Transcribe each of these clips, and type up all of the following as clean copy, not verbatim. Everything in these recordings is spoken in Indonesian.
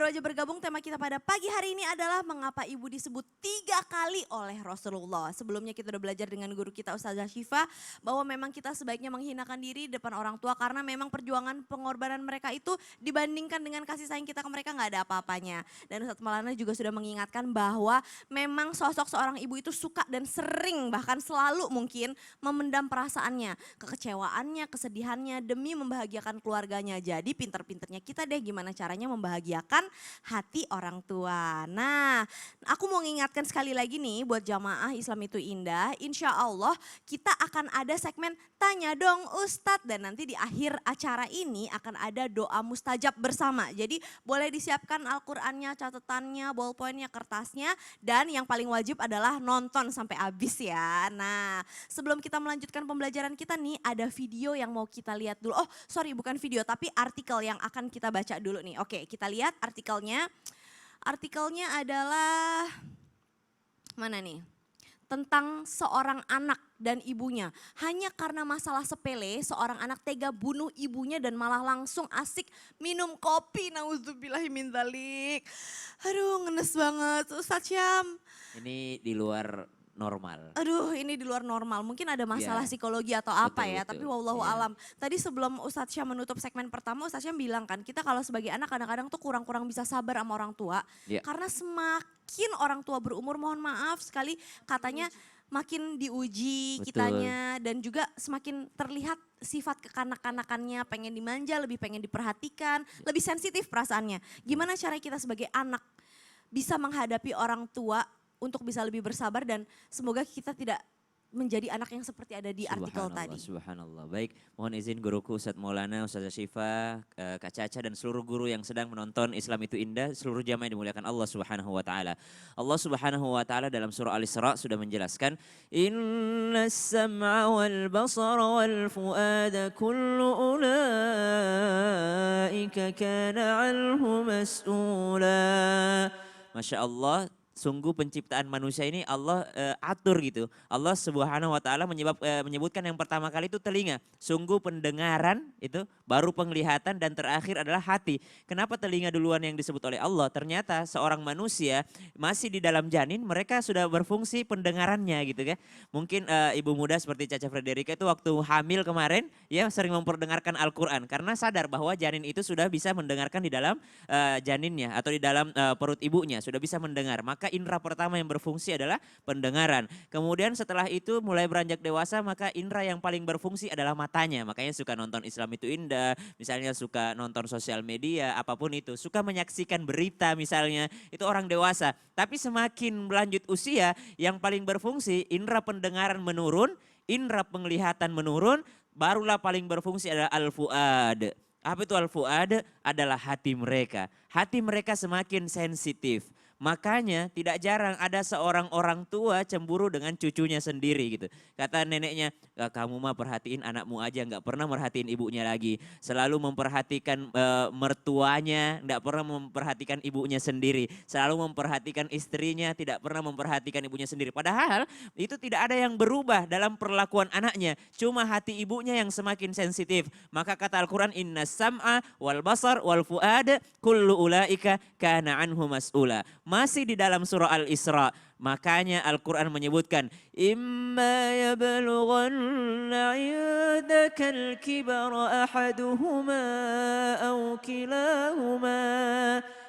baru aja bergabung, tema kita pada pagi hari ini adalah mengapa ibu disebut 3 kali oleh Rasulullah. Sebelumnya kita udah belajar dengan guru kita Ustazah Syifa bahwa memang kita sebaiknya menghinakan diri di depan orang tua karena memang perjuangan pengorbanan mereka itu dibandingkan dengan kasih sayang kita ke mereka nggak ada apa-apanya. Dan Ustadz Maulana juga sudah mengingatkan bahwa memang sosok seorang ibu itu suka dan sering bahkan selalu mungkin memendam perasaannya, kekecewaannya, kesedihannya demi membahagiakan keluarganya. Jadi pinter-pinternya kita deh gimana caranya membahagiakan hati orang tua. Nah, aku mau mengingatkan sekali lagi nih buat jamaah Islam itu indah. Insya Allah kita akan ada segmen Tanya Dong Ustadz. Dan nanti di akhir acara ini akan ada doa mustajab bersama. Jadi boleh disiapkan Al-Qur'annya, catatannya, ballpointnya, kertasnya. Dan yang paling wajib adalah nonton sampai habis ya. Nah, sebelum kita melanjutkan pembelajaran kita nih ada video yang mau kita lihat dulu. Oh sorry, bukan video tapi artikel yang akan kita baca dulu nih. Oke, kita lihat artikelnya. Artikelnya adalah mana nih? Tentang seorang anak dan ibunya. Hanya karena masalah sepele, seorang anak tega bunuh ibunya dan malah langsung asik minum kopi. Nauzubillahi min dzalik. Aduh, ngenes banget Ustadz Syam. Ini di luar normal. Aduh, ini di luar normal. Mungkin ada masalah Ya, psikologi atau apa betul, ya. betul. Tapi wallahu Ya. alam. Tadi sebelum Ustadz Syam menutup segmen pertama, Ustadz Syam bilang kan, kita kalau sebagai anak kadang-kadang tuh kurang-kurang bisa sabar sama orang tua. Ya. Karena semakin orang tua berumur, mohon maaf sekali katanya makin diuji Betul. kitanya. Dan juga semakin terlihat sifat kekanak-kanakannya, pengen dimanja, lebih pengen diperhatikan, lebih sensitif perasaannya. Gimana cara kita sebagai anak bisa menghadapi orang tua untuk bisa lebih bersabar dan semoga kita tidak menjadi anak yang seperti ada di artikel tadi. Subhanallah. Baik, mohon izin guruku Ustadz Maulana, Ustazah Syifa, Kak Caca dan seluruh guru yang sedang menonton Islam itu indah, seluruh jamaah yang dimuliakan Allah Subhanahu wa taala. Allah Subhanahu wa taala dalam surah Al-Isra sudah menjelaskan, "Innas sam'a wal basara wal fuada kullu ulaika kana 'anhu mas'ula." Masya Allah, sungguh penciptaan manusia ini Allah atur gitu. Allah Subhanahu wa taala menyebutkan yang pertama kali itu telinga. Sungguh pendengaran itu, baru penglihatan dan terakhir adalah hati. Kenapa telinga duluan yang disebut oleh Allah? Ternyata seorang manusia masih di dalam janin mereka sudah berfungsi pendengarannya gitu kan. Mungkin ibu muda seperti Caca Frederica itu waktu hamil kemarin ya sering memperdengarkan Al-Qur'an karena sadar bahwa janin itu sudah bisa mendengarkan di dalam janinnya atau di dalam perut ibunya, sudah bisa mendengar. Maka indera pertama yang berfungsi adalah pendengaran. Kemudian setelah itu mulai beranjak dewasa maka indera yang paling berfungsi adalah matanya. Makanya suka nonton Islam itu indah, misalnya suka nonton sosial media, apapun itu. Suka menyaksikan berita misalnya, itu orang dewasa. Tapi semakin berlanjut usia yang paling berfungsi indera pendengaran menurun, indera penglihatan menurun, barulah paling berfungsi adalah al-fuad. Apa itu al-fuad? Adalah hati mereka. Hati mereka semakin sensitif. Makanya tidak jarang ada seorang orang tua cemburu dengan cucunya sendiri gitu. Kata neneknya, kamu mah perhatiin anakmu aja, nggak pernah merhatiin ibunya lagi. Selalu memperhatikan mertuanya, nggak pernah memperhatikan ibunya sendiri. Selalu memperhatikan istrinya, tidak pernah memperhatikan ibunya sendiri. Padahal itu tidak ada yang berubah dalam perlakuan anaknya. Cuma hati ibunya yang semakin sensitif. Maka kata Al-Quran, inna sam'a wal basar wal fu'ad kullu ulaika kana anhu mas'ula. Masih di dalam surah Al-Isra. Makanya Al-Quran menyebutkan, imma yablughanna 'indakal kibara ahaduhuma aw kilahuma.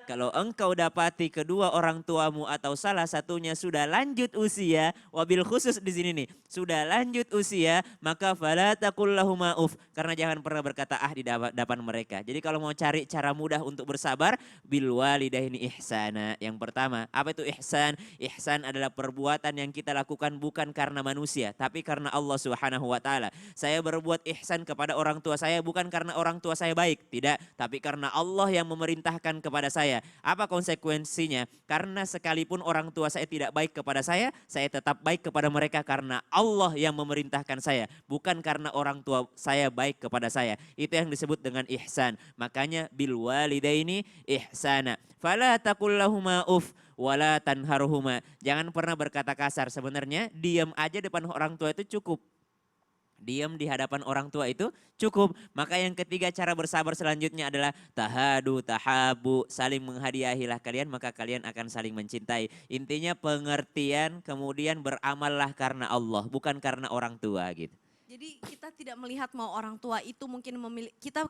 Kalau engkau dapati kedua orang tuamu atau salah satunya sudah lanjut usia, wabil khusus di sini nih, sudah lanjut usia, maka fala taqul lahuma uf, karena jangan pernah berkata di depan mereka. Jadi kalau mau cari cara mudah untuk bersabar, bil walidaini ihsana. Yang pertama, apa itu ihsan? Ihsan adalah perbuatan yang kita lakukan bukan karena manusia, tapi karena Allah Subhanahu wa taala. Saya berbuat ihsan kepada orang tua saya bukan karena orang tua saya baik, tidak, tapi karena Allah yang memerintahkan kepada saya. Apa konsekuensinya? Karena sekalipun orang tua saya tidak baik kepada saya tetap baik kepada mereka karena Allah yang memerintahkan saya, bukan karena orang tua saya baik kepada saya. Itu yang disebut dengan ihsan. Makanya bil walidaini ihsana. Fala taqul lahuma uf wala tanharhuma. Jangan pernah berkata kasar. Sebenarnya diam aja depan orang tua itu cukup. Diam di hadapan orang tua itu cukup. Maka yang ketiga cara bersabar selanjutnya adalah tahadu, tahabu, saling menghadiahilah kalian maka kalian akan saling mencintai. Intinya pengertian kemudian beramallah karena Allah bukan karena orang tua gitu. Jadi kita tidak melihat mau orang tua itu mungkin kita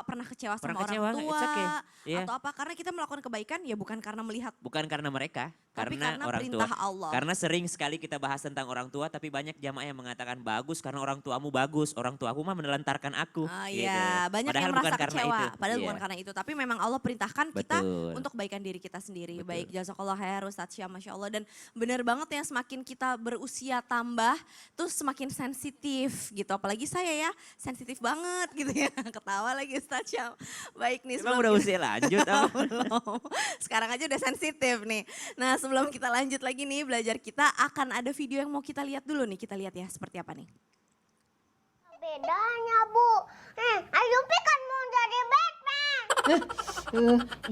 pernah kecewa sama Pernah kecewa, orang it's tua okay. Iya. atau apa karena kita melakukan kebaikan ya bukan karena melihat Bukan karena mereka, tapi karena karena orang tua. perintah Allah. Karena sering sekali kita bahas tentang orang tua, tapi banyak jamaah yang mengatakan bagus karena orang tuamu bagus, orang tuaku mah menelantarkan aku. Ah, Gitu. iya, banyak Padahal yang bukan merasa karena kecewa, itu. padahal Iya. bukan karena itu. Tapi memang Allah perintahkan kita Betul. untuk kebaikan diri kita sendiri. Betul. Baik, jazakallah khair Ustadz Syah, Masya Allah. Dan benar banget ya semakin kita berusia tambah, tuh semakin sensitif gitu. Apalagi saya ya, sensitif banget gitu ya. Ketawa lagi Ustadz Syah. Baik nih. Emang sebelum udah kita- usia lanjut apa? Belum. Sekarang aja udah sensitif nih. Nah sebelum kita lanjut lagi nih belajar kita akan ada video yang mau kita lihat dulu nih. Kita lihat ya seperti apa nih. Bedanya Bu, Ayupi kan mau jadi Batman.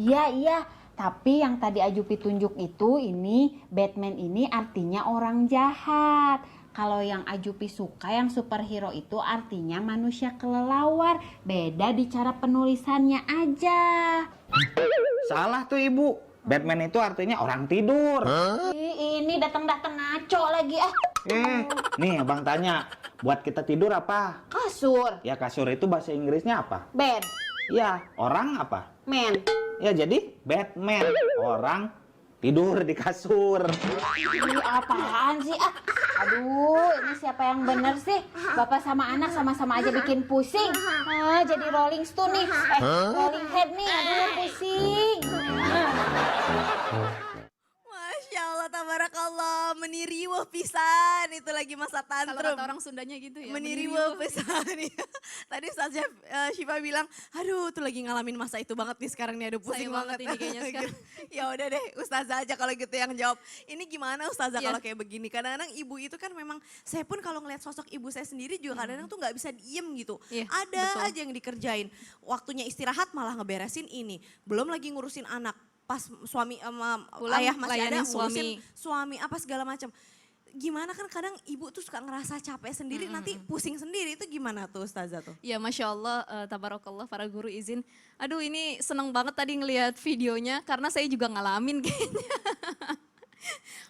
Iya, tapi yang tadi Ajupi tunjuk itu ini Batman ini artinya orang jahat. Kalau yang Ajupi suka yang superhero itu artinya manusia kelelawar. Beda di cara penulisannya aja. Salah tuh ibu. Batman itu artinya orang tidur. Ih, ini datang-datang ngaco lagi ah. Nih abang tanya, buat kita tidur apa? Kasur, Ya kasur itu bahasa Inggrisnya apa? bed, Ya orang apa? man. Ya jadi Batman, orang tidur di kasur. Ini apaan sih ah? Aduh, ini siapa yang bener sih? Bapak sama anak sama-sama aja bikin pusing. Ah, jadi Rolling Stone nih. Rolling Head nih. Aduh, pusing. Masya Allah, tabarakallah, meniriweuh pisan. Itu lagi masa Kalau tantrum. kata orang Sundanya gitu ya. Meniriweuh pisan. Tadi Ustazah Syifa bilang, aduh tuh lagi ngalamin masa itu banget nih sekarang nih. Aduh pusing Saya banget banget. ini kayaknya sekarang. Ya udah deh Ustazah aja kalau gitu yang jawab. Ini gimana Ustazah Iya. kalau kayak begini? Kadang-kadang ibu itu kan memang, saya pun kalau ngeliat sosok ibu saya sendiri juga kadang-kadang tuh nggak bisa diem gitu. Iya, Ada betul. aja yang dikerjain. Waktunya istirahat malah ngeberesin ini. Belum lagi ngurusin anak. Pas suami sama Pulang, ayah masih ada layanin ngurusin suami apa segala macam. Gimana kan kadang ibu tuh suka ngerasa capek sendiri nanti pusing sendiri, itu gimana tuh Ustazah tuh? Ya Masya Allah, tabarakallah para guru izin. Aduh ini seneng banget tadi ngelihat videonya karena saya juga ngalamin kayaknya.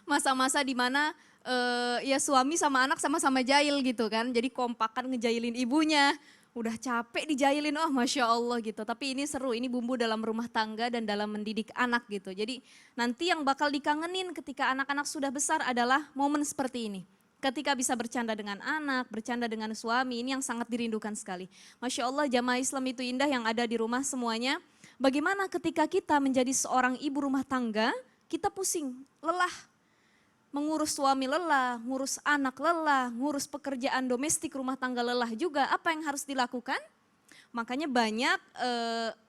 Masa-masa dimana ya suami sama anak sama-sama jahil gitu kan. Jadi kompakan ngejailin ibunya. Udah capek dijailin, oh Masya Allah gitu. Tapi ini seru, ini bumbu dalam rumah tangga dan dalam mendidik anak gitu. Jadi nanti yang bakal dikangenin ketika anak-anak sudah besar adalah momen seperti ini. Ketika bisa bercanda dengan anak, bercanda dengan suami, ini yang sangat dirindukan sekali. Masya Allah jamaah Islam itu indah yang ada di rumah semuanya. Bagaimana ketika kita menjadi seorang ibu rumah tangga, kita pusing, lelah. Mengurus suami lelah, ngurus anak lelah, ngurus pekerjaan domestik rumah tangga lelah juga. Apa yang harus dilakukan? Makanya banyak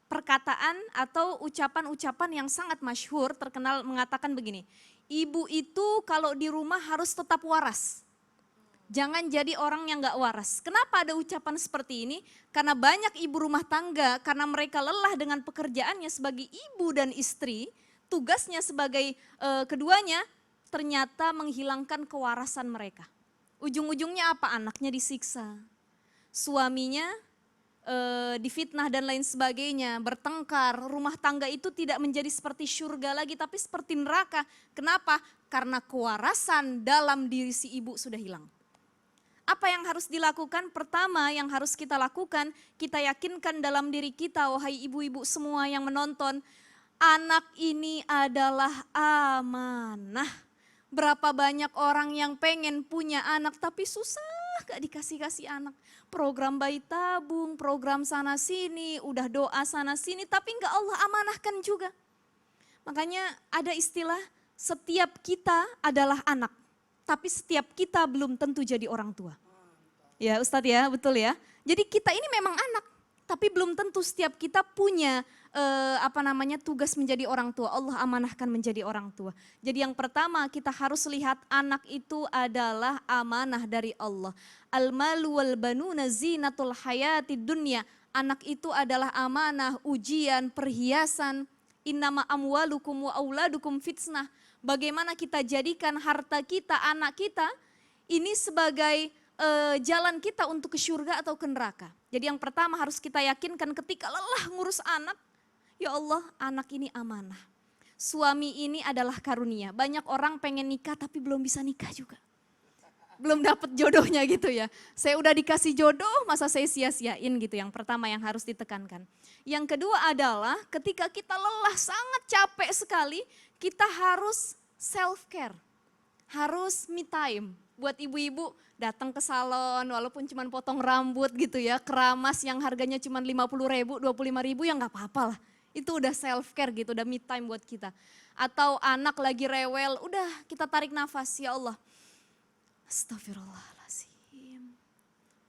perkataan atau ucapan-ucapan yang sangat masyhur terkenal mengatakan begini. Ibu itu kalau di rumah harus tetap waras. Jangan jadi orang yang gak waras. Kenapa ada ucapan seperti ini? Karena banyak ibu rumah tangga, karena mereka lelah dengan pekerjaannya sebagai ibu dan istri, tugasnya sebagai keduanya ternyata menghilangkan kewarasan mereka. Ujung-ujungnya apa? Anaknya disiksa, suaminya difitnah dan lain sebagainya, bertengkar, rumah tangga itu tidak menjadi seperti surga lagi tapi seperti neraka. Kenapa? Karena kewarasan dalam diri si ibu sudah hilang. Apa yang harus dilakukan? Pertama yang harus kita lakukan, kita yakinkan dalam diri kita, wahai ibu-ibu semua yang menonton, anak ini adalah amanah. Berapa banyak orang yang pengen punya anak tapi susah gak dikasih-kasih anak. Program bayi tabung, program sana sini, udah doa sana sini tapi gak Allah amanahkan juga. Makanya ada istilah setiap kita adalah anak. Tapi setiap kita belum tentu jadi orang tua. Ya Ustadz ya, betul ya. Jadi kita ini memang anak. Tapi belum tentu setiap kita punya tugas menjadi orang tua. Allah amanahkan menjadi orang tua. Jadi yang pertama kita harus lihat anak itu adalah amanah dari Allah. Al-malu wal banuna zinatul hayati dunya. Anak itu adalah amanah, ujian, perhiasan. Innama amwalukum wa auladukum fitnah. Bagaimana kita jadikan harta kita, anak kita ini sebagai jalan kita untuk ke surga atau ke neraka. Jadi yang pertama harus kita yakinkan ketika lelah ngurus anak, ya Allah anak ini amanah. Suami ini adalah karunia. Banyak orang pengen nikah tapi belum bisa nikah juga. Belum dapat jodohnya gitu ya. Saya udah dikasih jodoh, masa saya sia-siain gitu. Yang pertama yang harus ditekankan. Yang kedua adalah ketika kita lelah sangat capek sekali, kita harus self-care. Harus me time. Buat ibu-ibu datang ke salon walaupun cuma potong rambut gitu ya. Keramas yang harganya cuma 50.000, 25.000 ya gak apa-apa lah. Itu udah self-care gitu, udah me time buat kita. Atau anak lagi rewel, udah kita tarik nafas, ya Allah. Astagfirullahaladzim.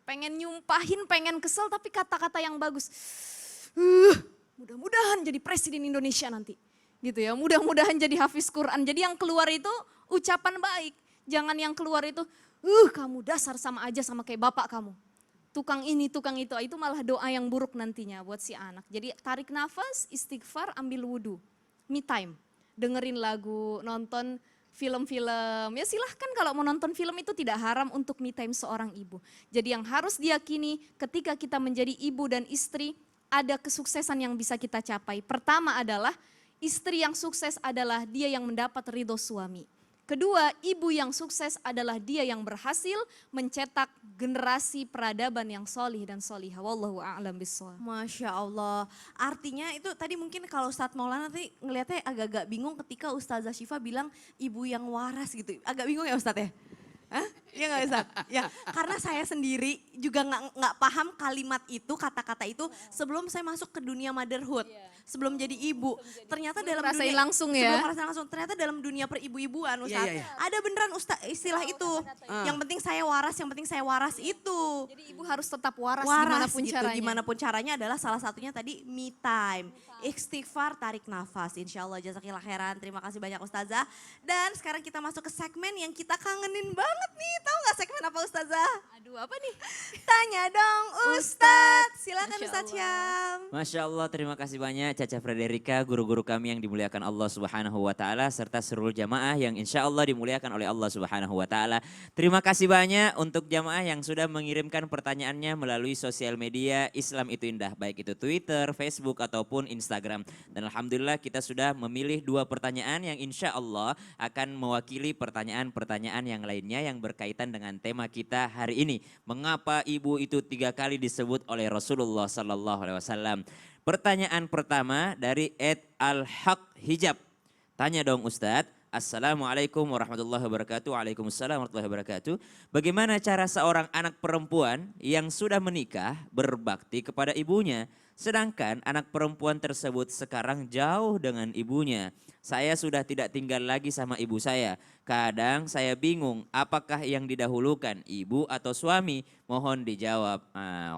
Pengen nyumpahin, pengen kesel tapi kata-kata yang bagus. Mudah-mudahan jadi presiden Indonesia nanti. Gitu ya, mudah-mudahan jadi hafiz Quran. Jadi yang keluar itu ucapan baik. Jangan yang keluar itu, kamu dasar sama aja sama kayak bapak kamu. Tukang ini, tukang itu malah doa yang buruk nantinya buat si anak. Jadi tarik nafas, istighfar, ambil wudhu. Me time, dengerin lagu, nonton film-film. Ya silahkan kalau mau nonton film itu tidak haram untuk me time seorang ibu. Jadi yang harus diyakini ketika kita menjadi ibu dan istri, ada kesuksesan yang bisa kita capai. Pertama adalah istri yang sukses adalah dia yang mendapat ridho suami. Kedua, ibu yang sukses adalah dia yang berhasil mencetak generasi peradaban yang solih dan solihah. Wallahu a'lam bishawab. Masya Allah. Artinya itu tadi mungkin kalau Ustadz Maulana nanti ngelihatnya agak-agak bingung ketika Ustazah Syifa bilang ibu yang waras gitu. Agak bingung ya Ustadz ya? Hah? Iya gak Ustadz? Ya, karena saya sendiri juga nggak paham kalimat itu, kata-kata itu sebelum saya masuk ke dunia motherhood. Sebelum jadi ibu. Ternyata dalam Rasain dunia, langsung ya? sebelum ngerasain langsung, ternyata dalam dunia peribu-ibuan Ustadz. Ada beneran istilah itu. Yang penting saya waras itu. Jadi ibu harus tetap waras, Waras dimanapun gitu, caranya. gimana pun caranya adalah salah satunya tadi me time. Istighfar, tarik nafas. Insya Allah jazakillah khairan. Terima kasih banyak Ustazah. Dan sekarang kita masuk ke segmen yang kita kangenin banget nih. Tahu gak segmen apa Ustazah? Aduh apa nih? Tanya dong Ustadz. Silakan Masya Ustadz Allah. Syam. Masya Allah, terima kasih banyak Caca Frederika, guru-guru kami yang dimuliakan Allah Subhanahu wa Ta'ala, serta seluruh jamaah yang insya Allah dimuliakan oleh Allah Subhanahu wa Ta'ala. Terima kasih banyak untuk jamaah yang sudah mengirimkan pertanyaannya melalui sosial media Islam Itu Indah, baik itu Twitter, Facebook, ataupun Instagram. Dan Alhamdulillah kita sudah memilih 2 pertanyaan yang insya Allah akan mewakili pertanyaan-pertanyaan yang lainnya yang berkaitan dengan tema kita hari ini. Mengapa ibu itu 3 kali disebut oleh Rasulullah Sallallahu Alaihi Wasallam? Pertanyaan pertama dari @al-haq hijab. Tanya dong Ustadz. Assalamualaikum warahmatullahi wabarakatuh. Waalaikumsalam warahmatullahi wabarakatuh. Bagaimana cara seorang anak perempuan yang sudah menikah berbakti kepada ibunya, sedangkan anak perempuan tersebut sekarang jauh dengan ibunya? Saya sudah tidak tinggal lagi sama ibu saya. Kadang saya bingung apakah yang didahulukan, ibu atau suami? Mohon dijawab.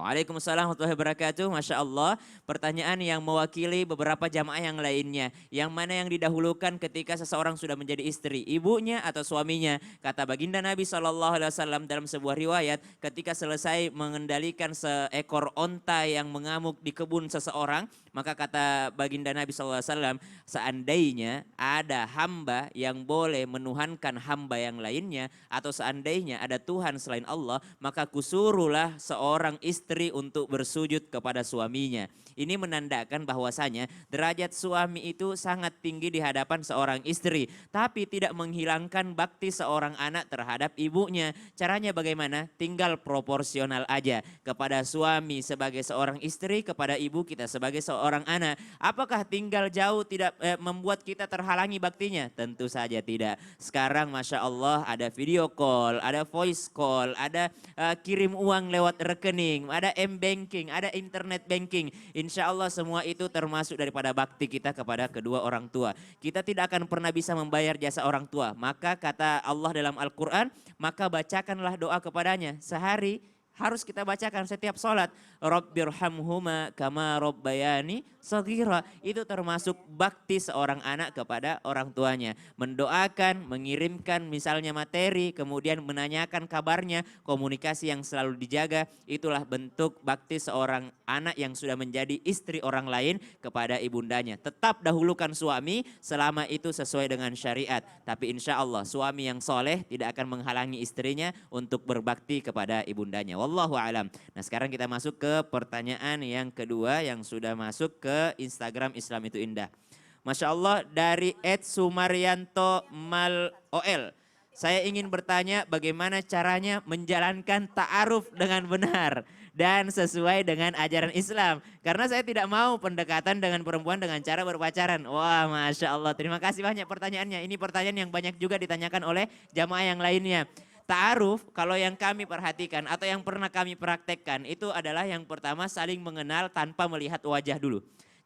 Waalaikumsalam warahmatullahi wabarakatuh. Masya Allah, pertanyaan yang mewakili beberapa jamaah yang lainnya. Yang mana yang didahulukan ketika seseorang sudah menjadi istri, ibunya atau suaminya? Kata baginda Nabi SAW dalam sebuah riwayat, ketika selesai mengendalikan seekor onta yang mengamuk di kebun seseorang, maka kata baginda Nabi SAW, seandainya ada hamba yang boleh menuhankan hamba yang lainnya, atau seandainya ada Tuhan selain Allah, maka kusuruhlah seorang istri untuk bersujud kepada suaminya. Ini menandakan bahwasanya derajat suami itu sangat tinggi di hadapan seorang istri, tapi tidak menghilangkan bakti seorang anak terhadap ibunya. Caranya bagaimana? Tinggal proporsional aja, kepada suami sebagai seorang istri, kepada ibu kita sebagai seorang anak. Apakah tinggal jauh tidak membuat kita terhalangi baktinya? Tentu saja tidak. Sekarang Masya Allah ada video call, ada voice call, ada kirim uang lewat rekening, ada m-banking, ada internet banking. Insya Allah semua itu termasuk daripada bakti kita kepada kedua orang tua. Kita tidak akan pernah bisa membayar jasa orang tua. Maka kata Allah dalam Al-Quran, maka bacakanlah doa kepadanya sehari, harus kita bacakan setiap sholat. Rabbirhamhuma kama rabbayani shaghira. Itu termasuk bakti seorang anak kepada orang tuanya. Mendoakan, mengirimkan misalnya materi, kemudian menanyakan kabarnya, komunikasi yang selalu dijaga. Itulah bentuk bakti seorang anak yang sudah menjadi istri orang lain kepada ibundanya. Tetap dahulukan suami selama itu sesuai dengan syariat. Tapi insya Allah suami yang soleh tidak akan menghalangi istrinya untuk berbakti kepada ibundanya. Wallahu alam. Nah sekarang kita masuk ke pertanyaan yang kedua yang sudah masuk ke Instagram Islam itu Indah. Masya Allah dari Ed Sumaryanto Mal OL. Saya ingin bertanya bagaimana caranya menjalankan ta'aruf dengan benar dan sesuai dengan ajaran Islam. Karena saya tidak mau pendekatan dengan perempuan dengan cara berpacaran. Wah Masya Allah, terima kasih banyak pertanyaannya. Ini pertanyaan yang banyak juga ditanyakan oleh jamaah yang lainnya. Ta'aruf kalau yang kami perhatikan atau yang pernah kami praktekkan itu adalah yang pertama saling mengenal tanpa melihat wajah dulu.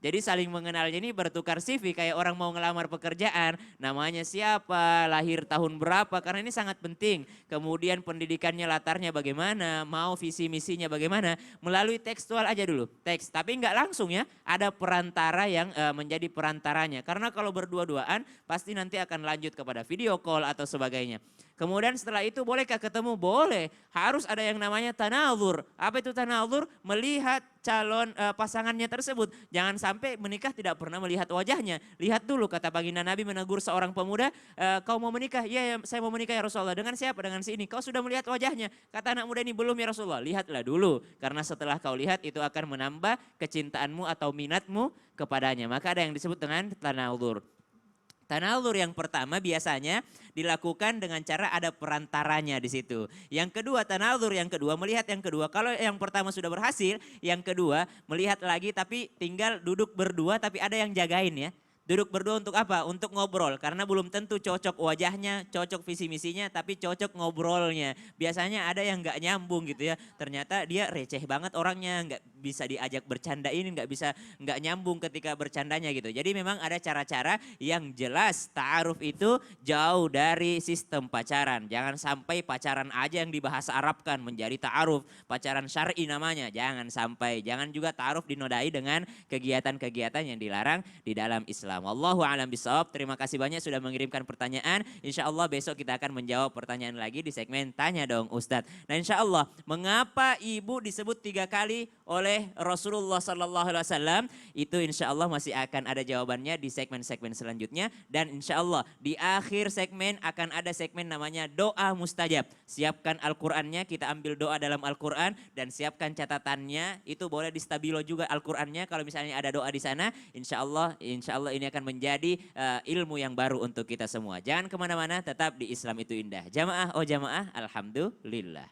Jadi saling mengenalnya ini bertukar CV kayak orang mau ngelamar pekerjaan, namanya siapa, lahir tahun berapa, karena ini sangat penting. Kemudian pendidikannya latarnya bagaimana, mau visi misinya bagaimana, melalui tekstual aja dulu, teks. Tapi nggak langsung ya, ada perantara yang menjadi perantaranya. Karena kalau berdua-duaan pasti nanti akan lanjut kepada video call atau sebagainya. Kemudian setelah itu bolehkah ketemu? Boleh. Harus ada yang namanya tanazur. Apa itu tanazur? Melihat calon pasangannya tersebut. Jangan sampai menikah tidak pernah melihat wajahnya. Lihat dulu kata baginda Nabi menegur seorang pemuda, kau mau menikah? Iya ya, saya mau menikah ya Rasulullah. Dengan siapa? Dengan si ini. Kau sudah melihat wajahnya? Kata anak muda ini belum ya Rasulullah. Lihatlah dulu. Karena setelah kau lihat itu akan menambah kecintaanmu atau minatmu kepadanya. Maka ada yang disebut dengan tanazur. Tanazur yang pertama biasanya dilakukan dengan cara ada perantaranya di situ. Yang kedua tanazur yang kedua melihat yang kedua. Kalau yang pertama sudah berhasil, yang kedua melihat lagi tapi tinggal duduk berdua tapi ada yang jagain ya. Duduk berdua untuk apa? Untuk ngobrol. Karena belum tentu cocok wajahnya, cocok visi misinya, tapi cocok ngobrolnya. Biasanya ada yang nggak nyambung gitu ya. Ternyata dia receh banget orangnya, nggak bisa diajak bercanda ini, nggak nyambung ketika bercandanya gitu. Jadi memang ada cara-cara yang jelas. Ta'aruf itu jauh dari sistem pacaran. Jangan sampai pacaran aja yang dibahasa Arabkan menjadi ta'aruf. Pacaran syar'i namanya, jangan sampai. Jangan juga ta'aruf dinodai dengan kegiatan-kegiatan yang dilarang di dalam Islam. Wallahu a'lam bishawab. Terima kasih banyak sudah mengirimkan pertanyaan. Insya Allah besok kita akan menjawab pertanyaan lagi di segmen Tanya Dong Ustadz. Nah insya Allah mengapa ibu disebut 3 kali oleh Rasulullah Sallallahu Alaihi Wasallam? Itu insya Allah masih akan ada jawabannya di segmen-segmen selanjutnya. Dan insya Allah di akhir segmen akan ada segmen namanya doa mustajab. Siapkan Al-Qurannya, kita ambil doa dalam Al-Quran dan siapkan catatannya. Itu boleh di stabilo juga Al-Qurannya kalau misalnya ada doa di sana. Insya Allah ini akan menjadi ilmu yang baru untuk kita semua. Jangan kemana-mana, tetap di Islam itu Indah. Jamaah, oh jamaah, alhamdulillah.